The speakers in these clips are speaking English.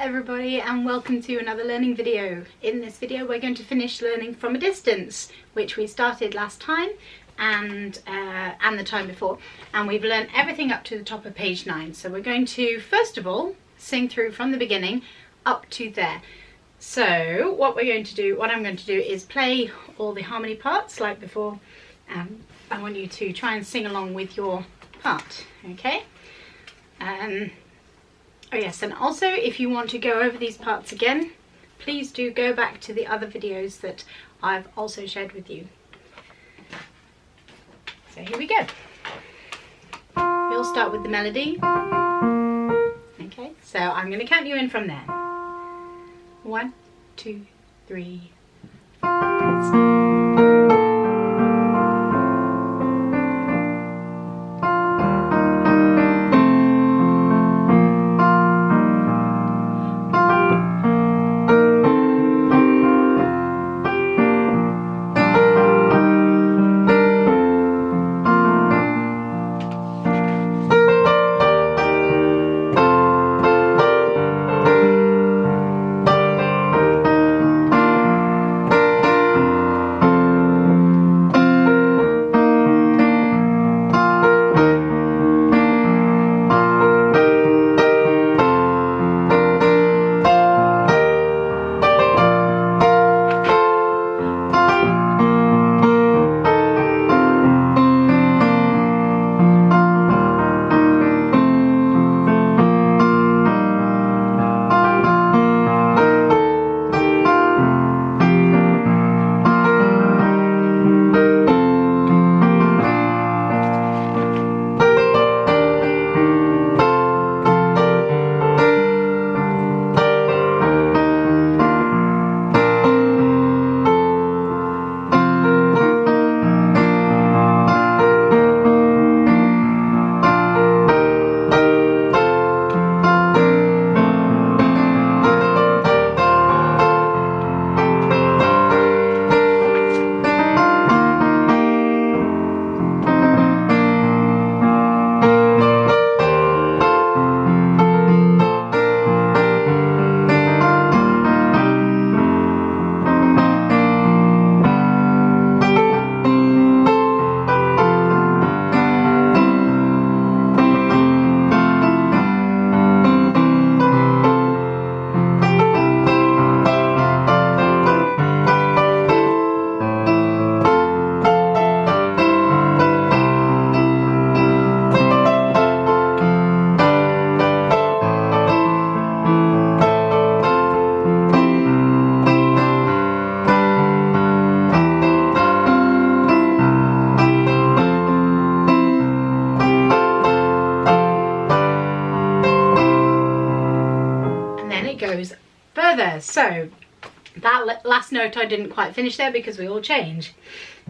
everybody, and welcome to another learning video. In this video we're going to finish learning from a distance, which we started last time and the time before, and we've learned everything up to the top of page 9. So we're going to first of all sing through from the beginning up to there. So what I'm going to do is play all the harmony parts like before. I want you to try and sing along with your part, okay? Oh yes, and also if you want to go over these parts again, please do go back to the other videos that I've also shared with you. So here we go. We'll start with the melody. Okay, so I'm going to count you in from there. 1, 2, 3, 4. Goes further. So that last note I didn't quite finish there because we all change.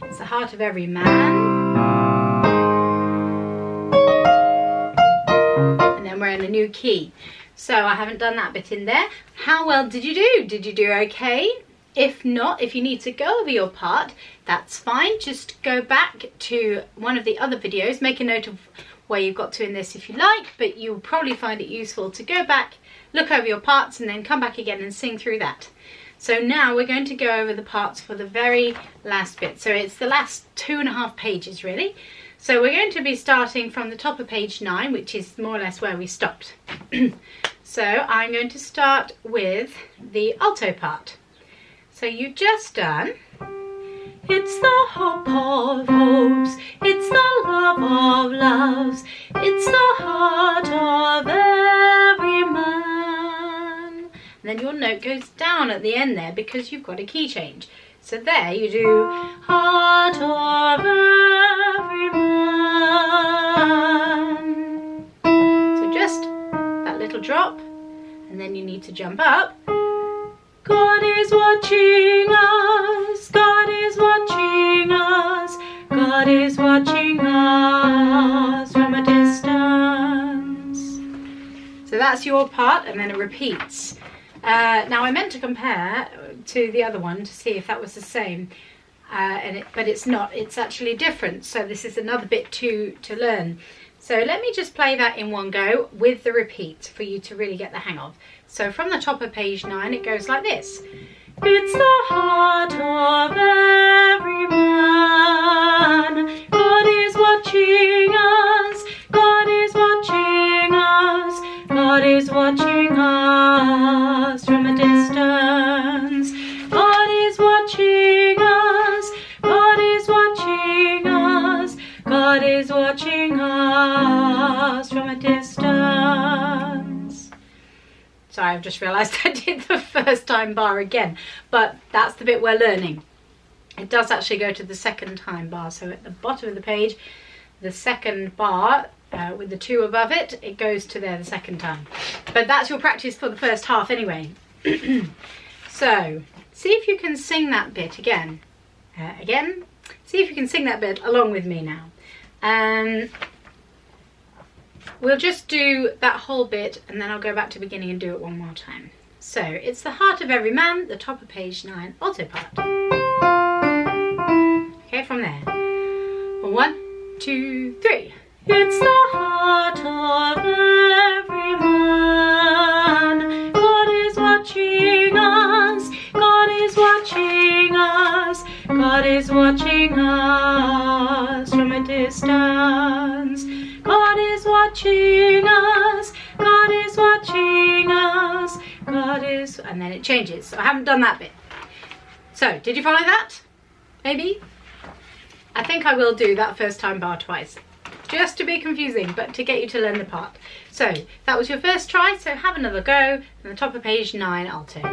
It's the heart of every man, and then we're in a new key. So I haven't done that bit in there. How well did you do? Did you do okay? If not, if you need to go over your part, that's fine. Just go back to one of the other videos, make a note of where you've got to in this if you like, but you'll probably find it useful to go back, look over your parts, and then come back again and sing through that. So now we're going to go over the parts for the very last bit. So it's the last 2.5 pages really. So we're going to be starting from the top of page 9, which is more or less where we stopped. So I'm going to start with the alto part. So you've just done, it's the hope of hopes, it's the love of loves, it's the heart of every man. And then your note goes down at the end there because you've got a key change. So there you do, heart of every man. So just that little drop, and then you need to jump up. God is watching us, God is watching us, God is watching us from a distance. So that's your part, and then it repeats. Now I meant to compare to the other one to see if that was the same, but it's not, it's actually different. So this is another bit to learn. So let me just play that in one go with the repeat for you to really get the hang of. So from the top of page 9, it goes like this. It's the heart of every man. God is watching us. God is watching us. God is watching us from a distance. God is watching us. God is watching us. God is watching us from a distance. Sorry, I've just realised I did the first time bar again, but that's the bit we're learning. It does actually go to the second time bar, so at the bottom of the page, the second bar with the 2 above it, it goes to there the second time. But that's your practice for the first half anyway. So, see if you can sing that bit again. See if you can sing that bit along with me now. We'll just do that whole bit and then I'll go back to the beginning and do it one more time. So, it's the heart of every man, the top of page 9, alto part. Okay, from there. 1, 2, 3. It's the heart of every man. God is watching us. God is watching us. God is watching us from a distance. God is watching us. God is watching us. God is... And then it changes. So I haven't done that bit. So, did you follow that? Maybe? I think I will do that first time bar twice. Just to be confusing, but to get you to learn the part. So, that was your first try, so have another go. On the top of page 9, altos.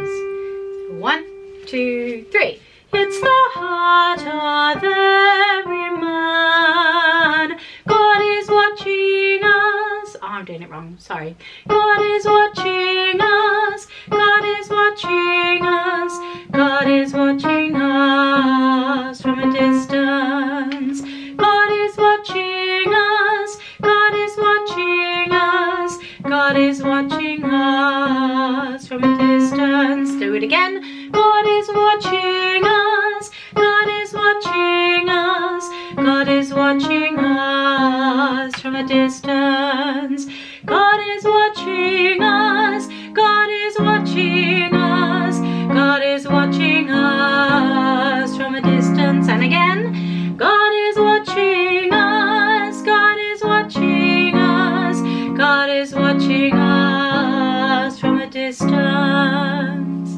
1, 2, 3. It's the heart of every man. God is watching us. Oh, I'm doing it wrong, sorry. God is watching us. God is watching us. God is watching us from a distance. God is watching us. God is watching us. God is watching us from a distance. Do it again. God is watching us. God is watching us. God is watching us from a distance. God is watching us. God is watching us. God is watching us from a distance. And again. God is watching us. God is watching us. God is watching us from a distance.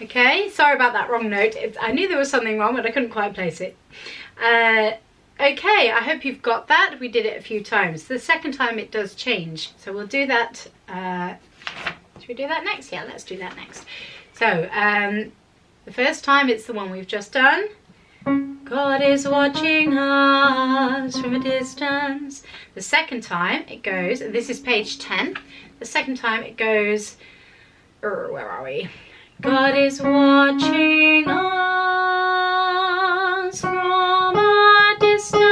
Okay, sorry about that wrong note. I knew there was something wrong, but I couldn't quite place it. Okay, I hope you've got that. We did it a few times. The second time it does change. So we'll do that. Should we do that next? Yeah, let's do that next. So, the first time it's the one we've just done. God is watching us from a distance. The second time it goes, this is page 10. The second time it goes, where are we? God is watching us from a distance.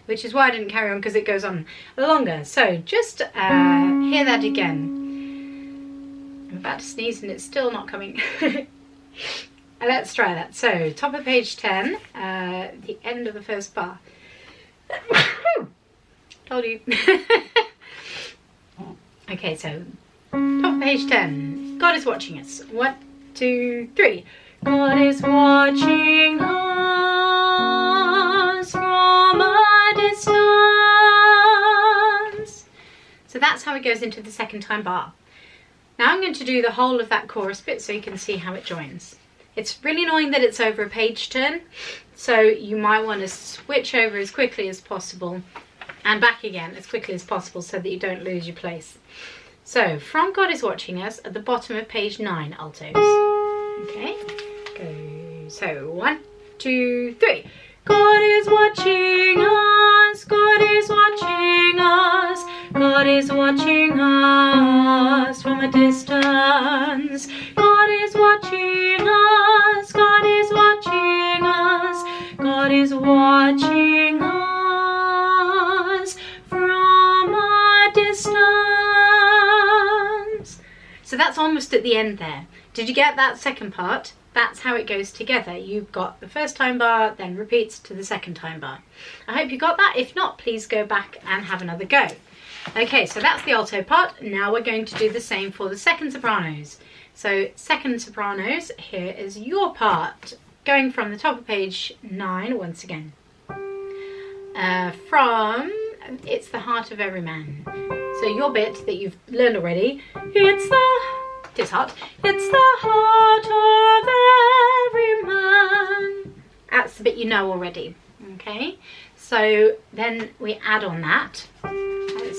Which is why I didn't carry on, because it goes on longer. So just hear that again. I'm about to sneeze and it's still not coming. Let's try that. So, top of page 10, the end of the first bar. Told you. Okay, so, top of page 10. God is watching us. 1, 2, 3. God is watching us from a distance. So that's how it goes into the second time bar. Now I'm going to do the whole of that chorus bit so you can see how it joins. It's really annoying that it's over a page turn, so you might want to switch over as quickly as possible and back again as quickly as possible so that you don't lose your place. So, from God is watching us at the bottom of page 9, altos. Okay, go. So, 1, 2, 3. God is watching us, God is watching us, God is watching us from a distance. God is watching us, God is watching us, God is watching us from a distance. So that's almost at the end there. Did you get that second part? That's how it goes together. You've got the first time bar, then repeats to the second time bar. I hope you got that. If not, please go back and have another go. Okay, so that's the alto part. Now we're going to do the same for the second sopranos. So second sopranos, here is your part. Going from the top of page 9 once again. From It's the Heart of Every Man. So your bit that you've learned already, it's hot. It's the heart of every man. That's the bit you know already. Okay, so then we add on that.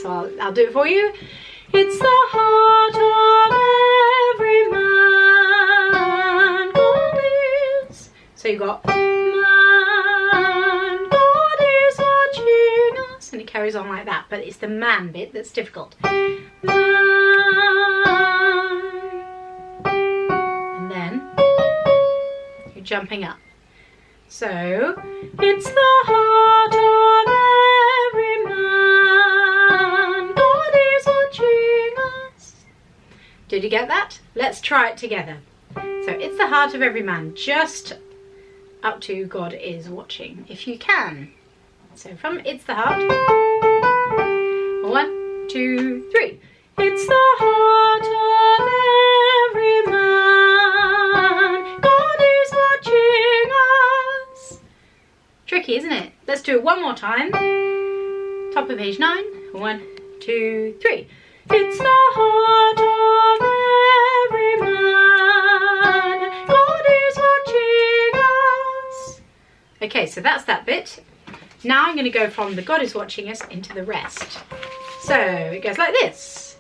So I'll do it for you. It's the heart of every man. God is. So you got man. God is watching us, and it carries on like that. But it's the man bit that's difficult. Jumping up. So it's the heart of every man. God is watching us. Did you get that? Let's try it together. So it's the heart of every man, just up to God is watching, if you can. So from It's the Heart. 1, 2, 3. It's the heart of every man. God is watching us. Tricky, isn't it? Let's do it one more time. Top of page 9. 1, 2, 3. It's the heart of every man. God is watching us. Okay, so that's that bit. Now I'm going to go from the God is watching us into the rest. So it goes like this.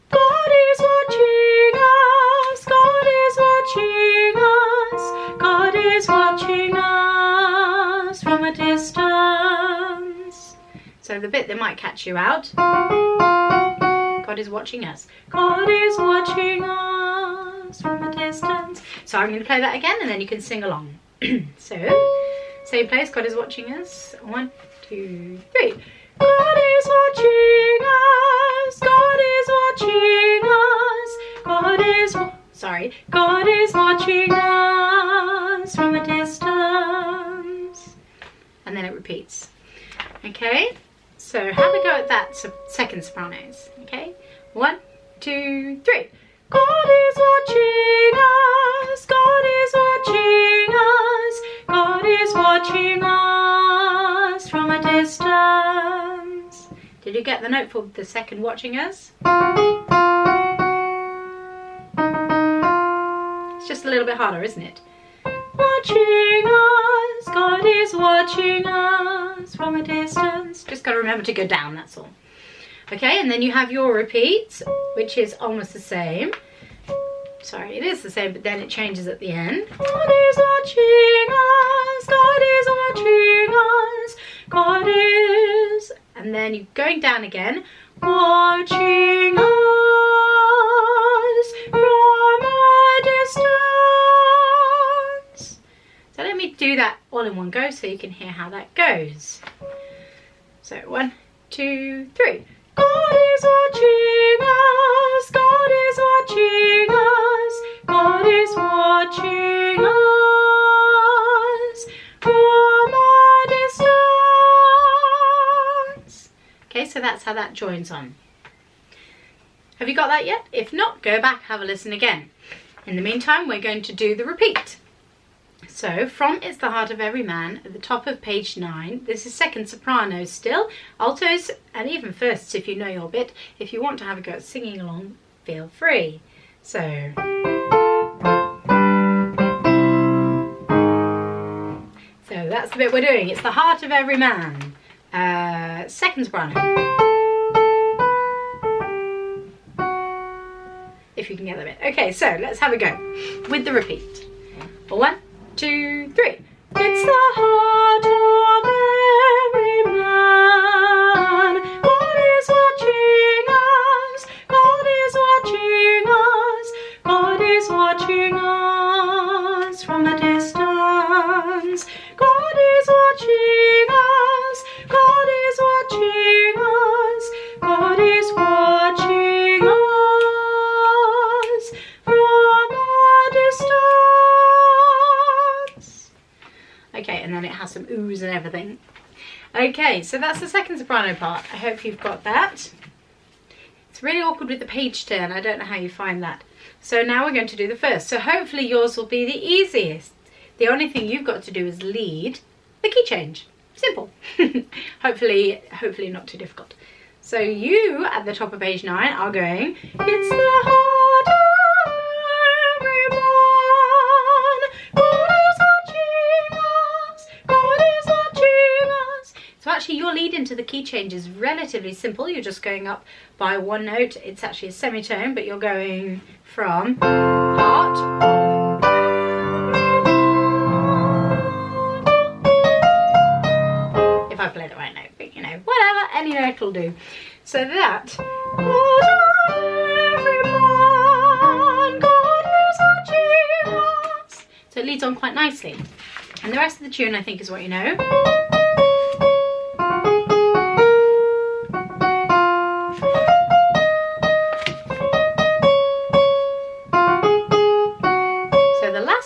God is watching us, God is watching us, God is watching us from a distance. So the bit that might catch you out. God is watching us. God is watching us from a distance. So I'm going to play that again and then you can sing along. So, same place, God is watching us. 1, 2, 3. God is watching us, God is watching us, God is watching us from a distance. And then it repeats. Okay, so have a go at that second sopranos. Okay, 1, 2, 3. God is watching us, God is watching us, God is watching us from a distance. Did you get the note for the second watching us? It's just a little bit harder, isn't it? Watching us, God is watching us from a distance. Just got to remember to go down, that's all. Okay, and then you have your repeat, which is almost the same. Sorry, it is the same, but then it changes at the end. God is watching us, God is watching us, God is... And then you're going down again. Watching us from a distance. So let me do that all in one go so you can hear how that goes. So 1, 2, 3. God is watching us, God is watching us, God is watching us from a distance. Okay, so that's how that joins on. Have you got that yet? If not, go back, have a listen again. In the meantime, we're going to do the repeat. So from It's the Heart of Every Man at the top of page 9, this is second sopranos still, altos and even firsts if you know your bit. If you want to have a go at singing along, feel free. So that's the bit we're doing. It's the Heart of Every Man. Second soprano. If you can get the bit. Okay, so let's have a go with the repeat. 1, 2, 3. It's the heart of every man. God is watching us. God is watching us. God is watching us from a distance. God is watching us. God is watching us. God is watching us from a distance. everything. Okay, so that's the second soprano part. I hope you've got that. It's really awkward with the page turn. I don't know how you find that. So now we're going to do the first. So hopefully yours will be the easiest. The only thing you've got to do is lead the key change. Simple. hopefully not too difficult. So you, at the top of page 9, are going, it's the heart of everyone, God is watching us, God is watching us. So actually your lead into the key change is relatively simple. You're just going up by one note. It's actually a semitone, but you're going from heart of. If I play the right note, but you know, whatever, any note will do. So that, everyone, God is watching us. So it leads on quite nicely. And the rest of the tune, I think, is what you know.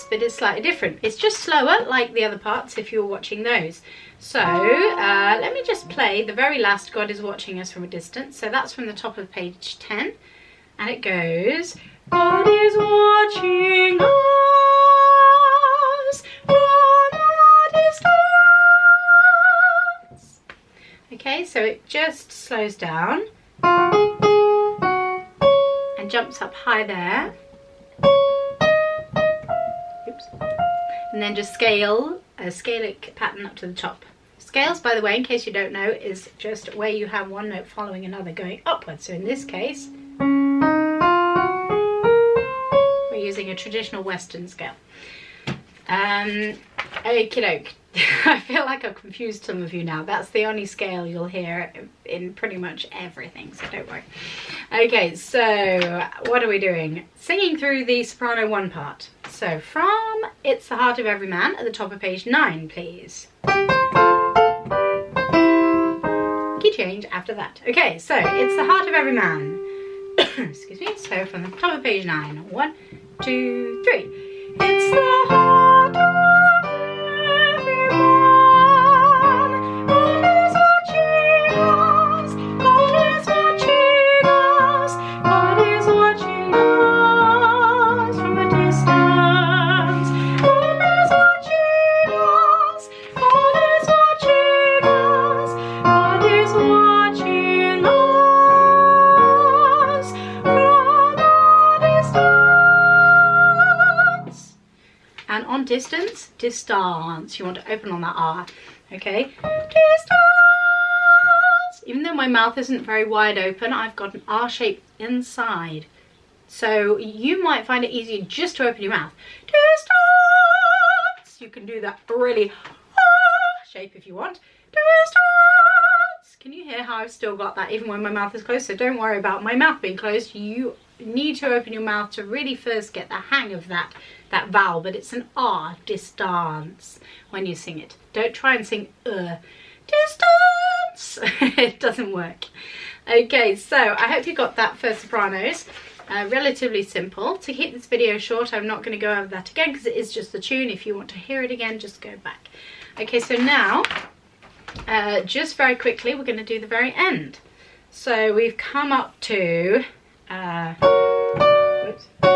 Bit is slightly different. It's just slower like the other parts if you're watching those. So let me just play the very last God is watching us from a distance. So that's from the top of page 10 and it goes, God is watching us from a distance. Okay, so it just slows down and jumps up high there. And then just scale a scalic pattern up to the top. Scales, by the way, in case you don't know, is just where you have one note following another going upwards. So in this case, we're using a traditional Western scale. Okie doke. I feel like I've confused some of you now. That's the only scale you'll hear in pretty much everything, so don't worry. Okay, so what are we doing? Singing through the soprano 1 part. So from It's the Heart of Every Man at the top of page 9, please. Key change after that. Okay, so It's the Heart of Every Man. Excuse me. So from the top of page 9. 1, 2, 3. It's the heart of every man. God is watching us. God is watching us. God is watching us from a distance. God is watching us. God is watching us. God is watching us from a distance. And on distance, distance. You want to open on that R, okay? Distance. Even though my mouth isn't very wide open, I've got an R shape inside. So you might find it easier just to open your mouth. Distance. You can do that really R shape if you want. Distance. Can you hear how I've still got that even when my mouth is closed? So don't worry about my mouth being closed. You need to open your mouth to really first get the hang of that vowel, but it's an R, distance, when you sing it. Don't try and sing distance. It doesn't work. Okay, so I hope you got that for sopranos. Relatively simple. To keep this video short, I'm not going to go over that again because it is just the tune. If you want to hear it again, just go back. Okay, so now, just very quickly, we're going to do the very end. So we've come up to, whoops. So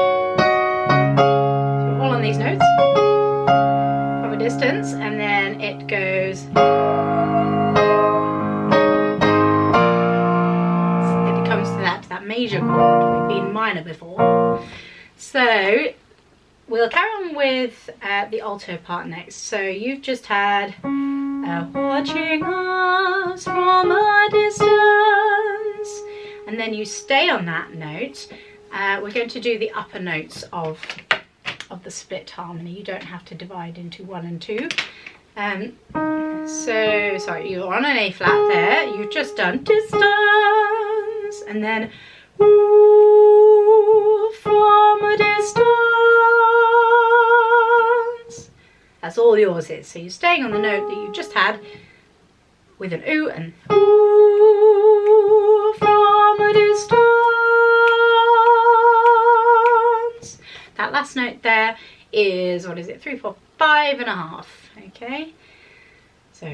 all on these notes from a distance, and then it goes, it comes to that major chord. We've been minor before. So we'll carry on with the alto part next. So you've just had watching us from a distance, and then you stay on that note. We're going to do the upper notes of the split harmony. You don't have to divide into 1 and 2. So sorry, you're on an A flat there. You've just done distance, and then ooh, from a distance. That's all yours is. So you're staying on the note that you just had with an ooh and ooh from a distance. That last note there is, what is it, 3, 4, 5 and a half. Okay, So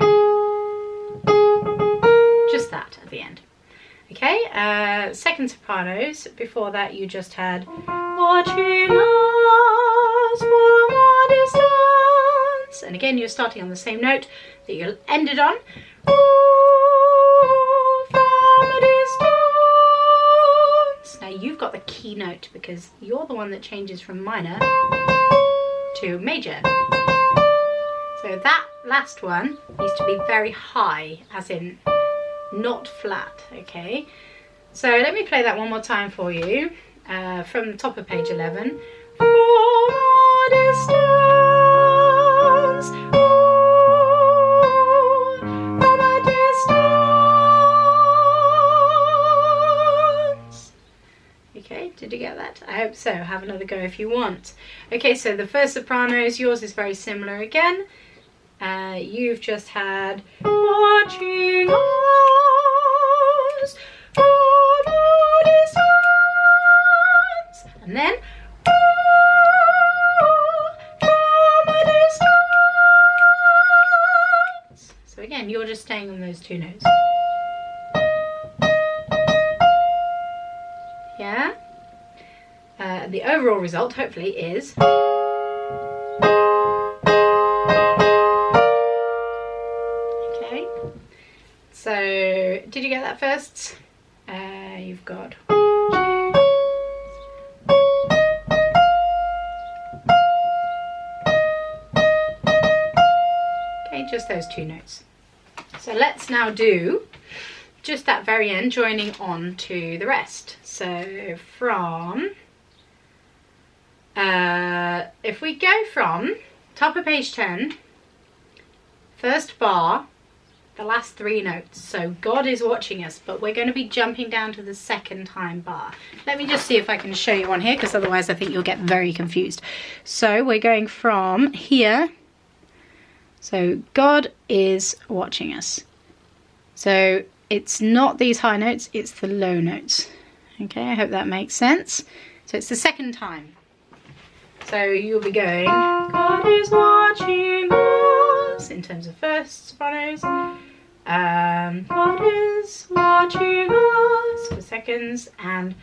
just that at the end. Okay, second sopranos. Before that you just had watching us from a distance, and again you're starting on the same note that you ended on. From a distance. Now you've got the key note because you're the one that changes from minor to major. So that last one needs to be very high, as in not flat, okay? So let me play that one more time for you from the top of page 11. From a distance, from a distance. Okay, did you get that? I hope so. Have another go if you want. Okay, so the first sopranos, yours is very similar again. You've just had watching us from a distance, and then from a distance. So again, you're just staying on those two notes. Yeah? The overall result, hopefully, is so, did you get that first? You've got okay, just those two notes. So let's now do just that very end, joining on to the rest. So from if we go from top of page 10, first bar, the last three notes. So God is watching us, but we're going to be jumping down to the second time bar. Let me just see if I can show you on here, because otherwise I think you'll get very confused. So we're going from here. So God is watching us. So it's not these high notes, it's the low notes. Okay, I hope that makes sense. So it's the second time. So you'll be going, God is watching us, in terms of first sopranos. God is watching us for seconds, and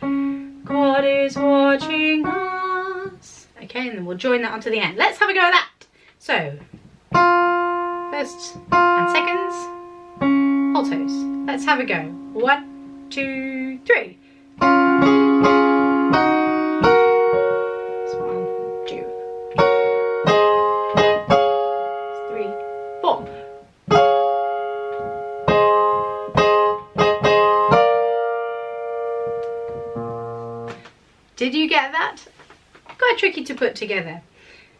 God is watching us. Okay, and then we'll join that onto the end. Let's have a go at that. So, first and seconds, altos. Let's have a go. 1, 2, 3. Did you get that? Quite tricky to put together.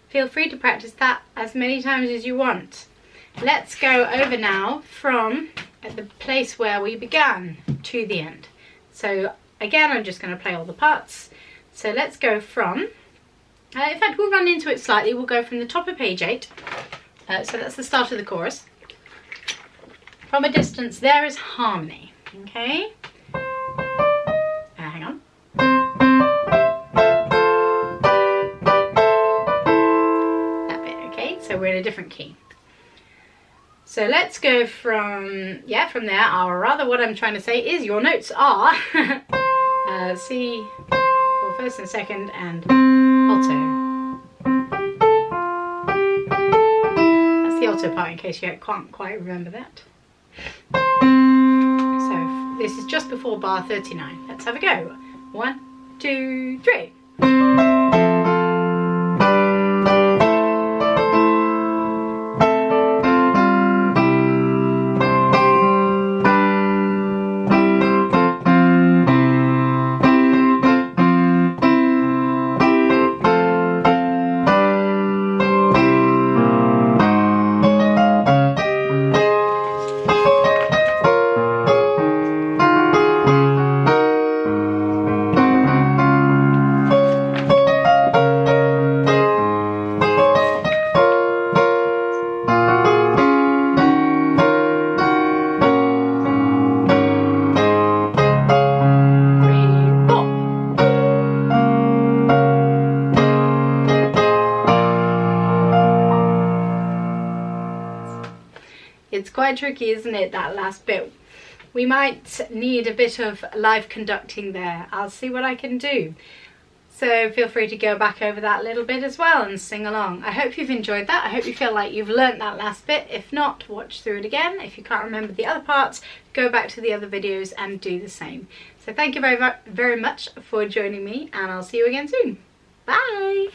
Feel free to practice that as many times as you want. Let's go over now from the place where we began to the end. So again, I'm just going to play all the parts. So let's go from, in fact we'll run into it slightly. We'll go from the top of page 8. So that's the start of the chorus. From a distance, there is harmony. Okay? Hang on. So we're in a different key. So let's go from, from there, or rather what I'm trying to say is your notes are C for first and second, and alto. That's the alto part in case you can't quite remember that. So this is just before bar 39. Let's have a go. 1, 2, 3. quite tricky, isn't it, that last bit? We might need a bit of live conducting there. I'll see what I can do. So feel free to go back over that little bit as well and sing along. I hope you've enjoyed that. I hope you feel like you've learnt that last bit. If not, watch through it again. If you can't remember the other parts, go back to the other videos and do the same. So thank you very much for joining me, and I'll see you again soon. Bye!